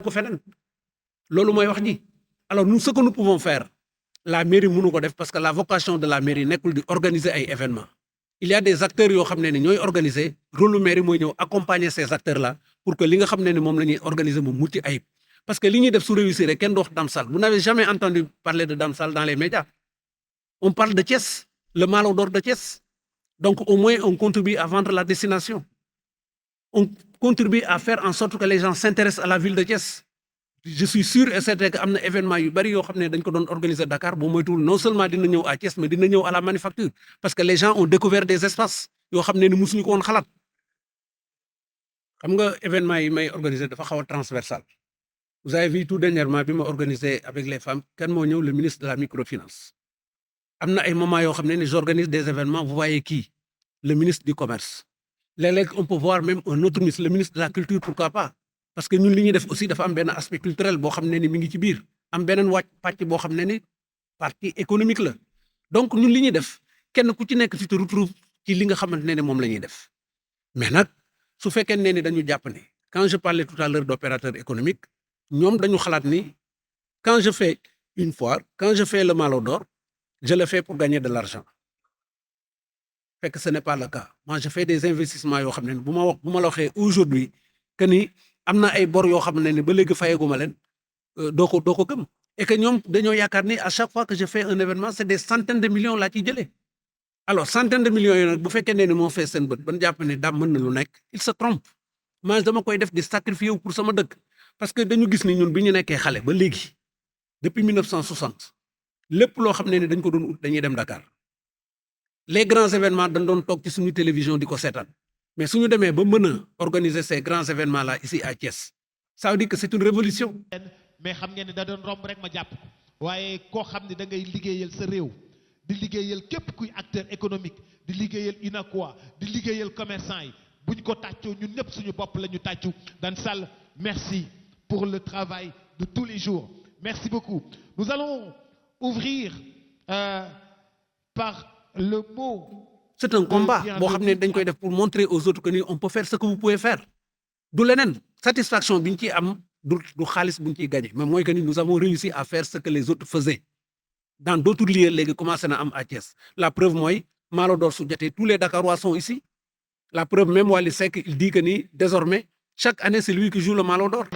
ko feneen loolu mooy wax ji. Alors nous ce que nous pouvons faire la mairie mënu ko def parce que la vocation de la mairie nekkul di organiser ay événements il y a des acteurs yoo xam ne ni ñooy organiser rôle lu mairie mooy ñëw accompagner ces acteurs là pour que li nga xam ne ni moom la ñuy organiser mu mucc ayib parce que li ñuy def su réussir rek kenn du wax Dame Sall vous n'avez jamais entendu parler de Dame Sall dans les médias on parle de Thiès le Malo d'or de Thiès donc au moins on contribue à vendre la destination on contribue à faire en sorte que les gens s'intéressent à la ville de Thiès je suis sûr et certain que am na événement yu bari yoo xam ne dañ ko doon organiser Dakar boo moytuwul non seulement dina ñëw à Thiès mais dina ñëw à la manufacture parce que les gens ont découvert des espaces yoo xam ne ni musuñu ko woon xalaat xam nga événement yi may organiser dafa xaw a transversal vous avez vu tout dernièrement bi ma organisé avec les femmes kan moo ñëw le ministre de la microfinance am na ay moments yoo xam ne ni j'organise des événements vous voyez qui le ministre du commerce léeg-léeg on peut voir même un autre ministre le ministre de la culture pourquoi pas parce que ñun li ñuy def aussi dafa am benn aspect culturel boo xam ne ni mi ngi ci biir am beneen wàcc pàcc boo xam ne ni partie économique la donc ñun li ñuy def kenn ku ci nekk tu te retrouves ci li nga xamante ne ni moom la ñuy def mais nag su fekkee ne ni dañu jàpp ne quand je parlais tout à l'heure d'opérateur économique ñoom dañu xalaat ni quand je fais une foire quand je fais le Malo d'or je le fais pour gagner de l'argent fekk ce n'est pas le cas moi je fais des investissements yoo xam ne bu ma la waxee aujourd'hui que ni am na ay bor yoo xam ne ni ba léegi fayaguma leen doo ko gëm et que ñoom dañoo yaakaar ni à chaque fois que je fais un événement c'est des centaines de millions laa ciy jëlee alors centaines de millions yi nag bu fekkee ne ni moo fee seen bët ban jàpp ne daam mën na lu nekk il se trompe man dama koy def di sacrifier wu pour sama dëkk parce que dañu gis ni ñun bi ñu nekkee xale ba léegi depuis 1960 lépp loo xam ne ni dañ ko doon ut dañuy dem Dakar les grands événements dañ doon toog ci suñu télévision di ko seetaan mais suñu demee ba mën a organiser ces grands événements là ici à Thiès ça veut dire que c'est une révolution mais xam ngeen ne da doon romb rek ma jàpp ko waaye koo xam ne da ngay liggéeyal sa réew di liggéeyal képp kuy acteur économique di liggéeyal UNACOIS di liggéeyal commerçant yi buñ ko tàccoo ñun ñëpp suñu bopp la ñu tàccu Dan Sall merci pour le travail de tous les jours merci beaucoup nous allons ouvrir par le mot. C'est un combat boo xam ne dañ koy def pour montrer aux autres que ni on peut faire ce que vous pouvez faire du leneen satisfaction bi ñu ciy am du xaalis bu ñu ciy gagné mais mooy que ni nous avons réussi à faire ce que les autres faisaient dans d'autres lieux léegi commencé na am à Thiès la preuve mooy Malo d'or su jotee tous les Dakarois sont ici la preuve même Wally Seck il dit que ni désormais chaque année c'est lui qui joue le Malo d'or.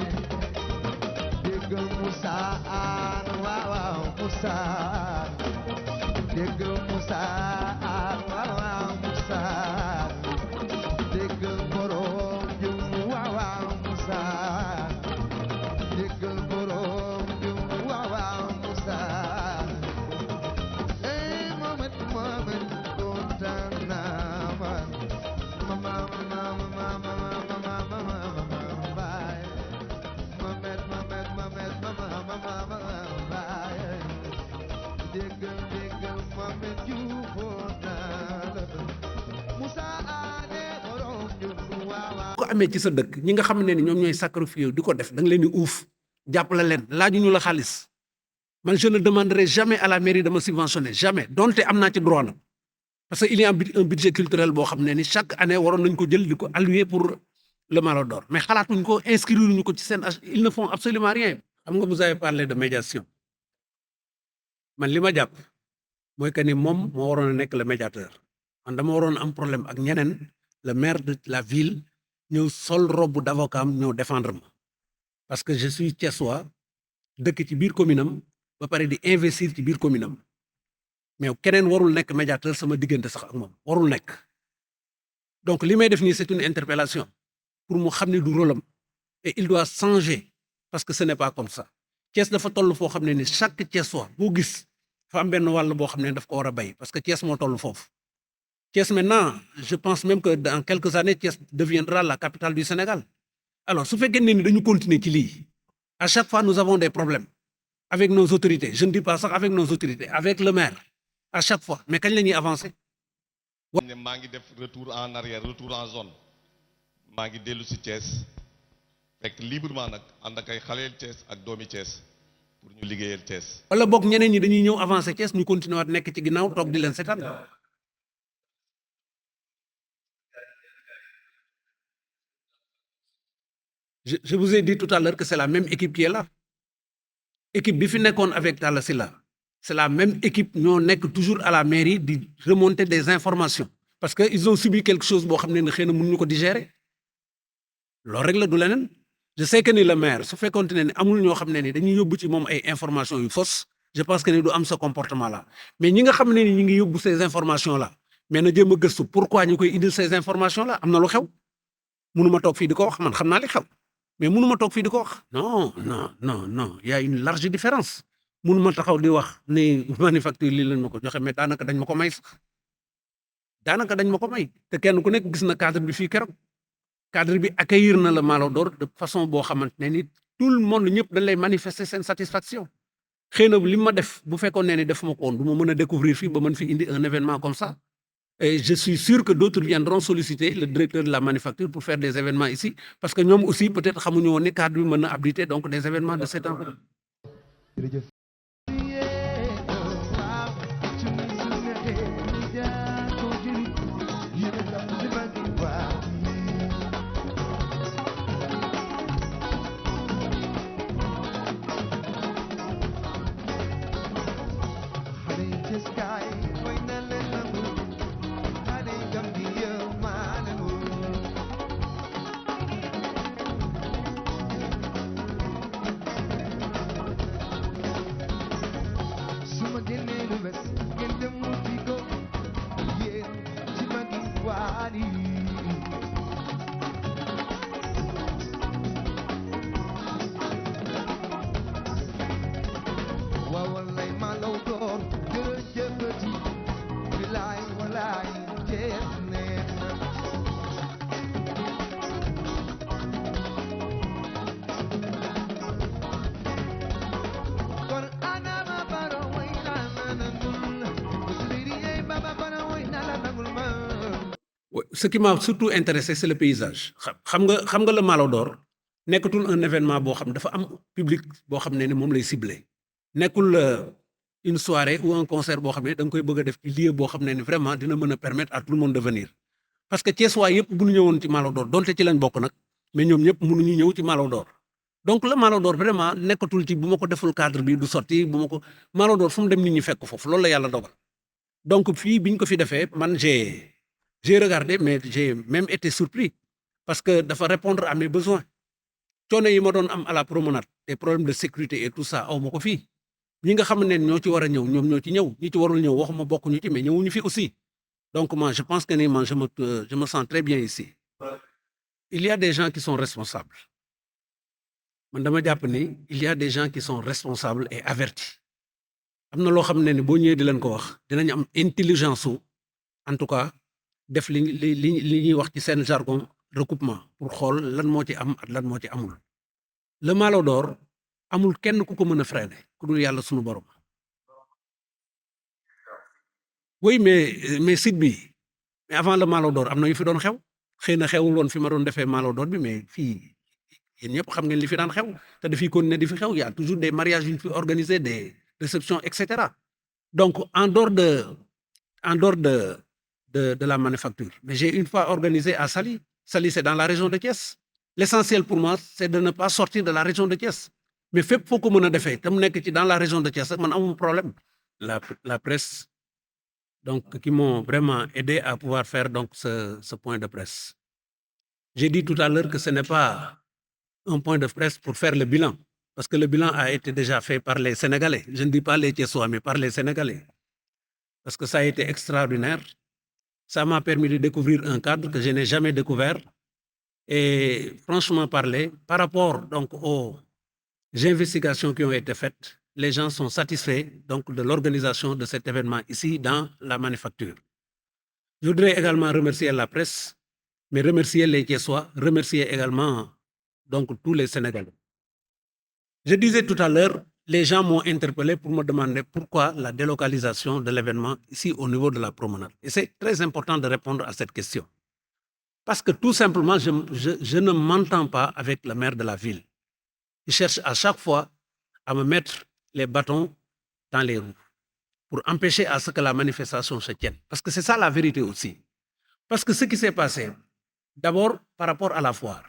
ko amee ci sa dëkk ñi nga xam ne ni ñoom ñooy sacrifier di ko def da nga leen di uuf jàppale leen laajuñu la xaalis man je ne demanderai jamais à la mairie de me subventionner jamais donte am naa ci droit nag parce que il y a un budget culturel boo xam ne ni chaque année waroon nañ ko jël di ko allouer pour le Malo d'or mais xalaatuñ ko inscrire ñu ko ci seen ils ne font absolument rien xam nga vous avez parlé de médiation man li ma jàpp mooy que ni moom moo waroon a nekk le médiateur man dama waroon am problème ak ñeneen le maire de la ville ñëw sol robe d'avocat am ñëw défendre ma parce que je suis Thiessois dëkk ci biir commune am ba pare di investir ci biir commune am mais keneen warul nekk médiateur sama diggante sax ak moom warul nekk donc li may def nii c'est une interpellation pour mu xam ne du rôle am et il doit changer parce que ce n'est pas comme ça Thiès dafa toll foo xam ne ni chaque Thiessois boo gis dafa am benn wàll boo xam ne daf ko war a bay parce que Thiès moo toll foofu Thiès maintenant je pense même que dans quelques années Thiès deviendra la capitale du Sénégal alors su fekkee ne ni dañu continuer ci lii à chaque fois nous avons des problèmes avec nos autorités je ne dis pas sax avec nos autorités avec le maire à chaque fois mais kañ la ñuy avancer. maa ngi def retour en arrière retour en zone maa ngi dellu si Thiès fekk librement nag ànd ak ay xaleel Thiès ak doomi Thiès pour ñu liggéeyal Thiès. wala boog ñeneen ñi dañuy ñëw avancer Thiès ñu continuer waat nekk ci ginnaaw toog di leen seetaan. Je vous ai dit tout à l'heure que c'est la même équipe qui est là. Équipe bi fi nekkoon avec Talla Sylla, c'est la même équipe ñoo nekk toujours à la mairie di remonter des informations parce que ils ont subi quelque chose boo xam ne xëy na mënuñu ko digérer loolu rek la du leneen. Je sais que ni le maire su fekkoon ne ni amul ñoo xam ne ni dañuy yóbbu ci moom ay informations yu fausses je pense que ni du am ce comportement là mais ñi nga xam ne ni ñi ngi yóbbu ces informations là mais na jéem a gëstu pourquoi ñu koy indil ces informations là am na lu xew mënuma toog fii di ko wax man xam naa li xew mais mënuma toog fii di ko wax non il y a une large différence mënuma taxaw di wax ni manufacture lii lañ ma ko joxe mais daanaka dañ ma ko may sax daanaka dañ ma ko may te kenn ku nekk gis na cadre bi fii keroog cadre bi accueillir na le Malo d'Or de façon boo xamante ne ni tout le monde ñëpp dañ lay manifester seen satisfaction xëy na li ma def bu fekkoon ne ni def ma ko woon du ma mën a découvrir fii ba mën fi indi un événement comme ça et je suis sûr que d'autres viendront solliciter le directeur de la manufacture pour faire des événements ici parce que ñoom aussi peut-être xamuñu woon ni cadre bi mën na abriter donc des événements de cet envergure. jërëjëf. Ce qui m'a surtout intéressé c'est le paysage xam nga le Malo d'Or nekkatul un événement boo xam dafa am public boo xam ne ni moom lay ciblé nekkul une soirée ou un concert boo xam ne da nga koy bëgg a def ci lieu boo xam ne ni vraiment dina mën a permettre à tout le monde de venir parce que Thiès waa yëpp bu ñu ñëwoon ci Malo d'Or donte ci lañ bokk nag mais ñoom ñëpp mënuñu ñëw ci Malo d'Or donc le Malo d'Or vraiment nekkatul ci bu ma ko deful cadre bi du sotti bu ma ko Malo d'Or fu mu dem nit ñi fekk foofu loolu la yàlla dogal donc fii biñ ko fi defee man j'ai regardé mais j'ai même été surpris parce que dafa répondre à mes besoins coono yi ma doon am à la promenade des problèmes de sécurité et tout ça aw ma ko fii ñi nga xam ne ñoo ci war a ñëw ñoom ñoo ci ñëw ñi ci warul ñëw waxuma bokkuñu ci mais ñëwuñu fi aussi donc moi je pense que ni man je me sens très bien ici. Il y a des gens qui sont responsables man dama jàpp ni il y a des gens qui sont responsables et avertis am na loo xam ne ni boo ñëwee di leen ko wax dinañ am intelligence su en tout cas def li ñuy wax ci seen jargon recoupement pour xool lan moo ci am ak lan moo ci amul le Malo d'Or amul kenn ku ko mën a freiner ku dul yàlla sunu borom oui mais site bi mais avant le Malo d'Or am na yu fi doon xew xëy na xewul woon fi ma doon defee Malo d'Or bi mais fii yéen ñëpp xam ngeen li fi daan xew te dafiy continuer di fi xew y a toujours des mariages yu ñu fi organiser des réceptions et cetera donc en dehors de la manufacture mais j'ai une fois organisé à Saly c'est dans la région de Thiès l'essentiel pour moi c'est de ne pas sortir de la région de Thiès mais fépp foo ko mën a defee te mu nekk ci dans la région de Thiès rek man amul problème la presse donc qui m'ont vraiment aidé à pouvoir faire donc ce point de presse. J'ai dit tout à l'heure que ce n'est pas un point de presse pour faire le bilan parce que le bilan a été déjà fait par les Sénégalais, je ne dis pas les Thiessois mais par les Sénégalais parce que ça a été extraordinaire. Ça m'a permis de découvrir un cadre que je n'ai jamais découvert et franchement parler par rapport donc aux investigations qui ont été faites, les gens sont satisfaits donc de l'organisation de cet événement ici dans la manufacture. Je voudrais également remercier la presse, mais remercier les Thiessois, remercier également donc tous les Sénégalais. Je disais tout à l'heure, les gens m'ont interpellé pour me demander pourquoi la délocalisation de l'événement ici au niveau de la promenade. Et c'est très important de répondre à cette question. Parce que tout simplement, je ne m'entends pas avec le maire de la ville. Il cherche à chaque fois à me mettre les bâtons dans les roues pour empêcher à ce que la manifestation se tienne. Parce que c'est ça la vérité aussi. Parce que ce qui s'est passé, d'abord par rapport à la foire,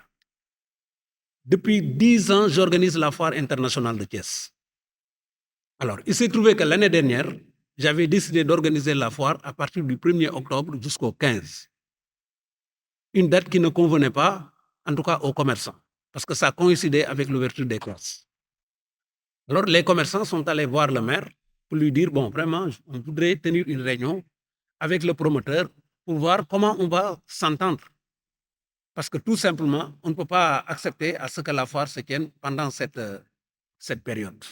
Depuis 10 ans, j'organise la foire internationale de Thiès. Alors, il s'est trouvé que l'année dernière, j'avais décidé d'organiser la foire à partir du 1er octobre jusqu'au 15. Une date qui ne convenait pas, en tout cas aux commerçants, parce que ça coïncidait avec l'ouverture des classes. Alors, les commerçants sont allés voir le maire pour lui dire, bon, vraiment, on voudrait tenir une réunion avec le promoteur pour voir comment on va s'entendre. Parce que tout simplement, on ne peut pas accepter à ce que la foire se tienne pendant cette période.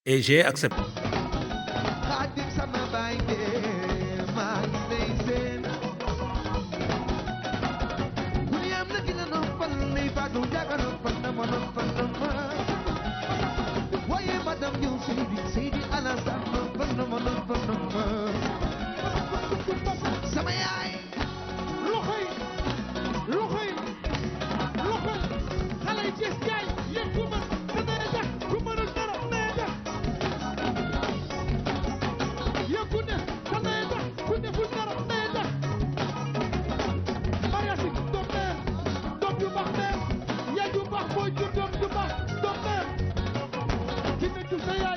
Et j'ai accepté. Say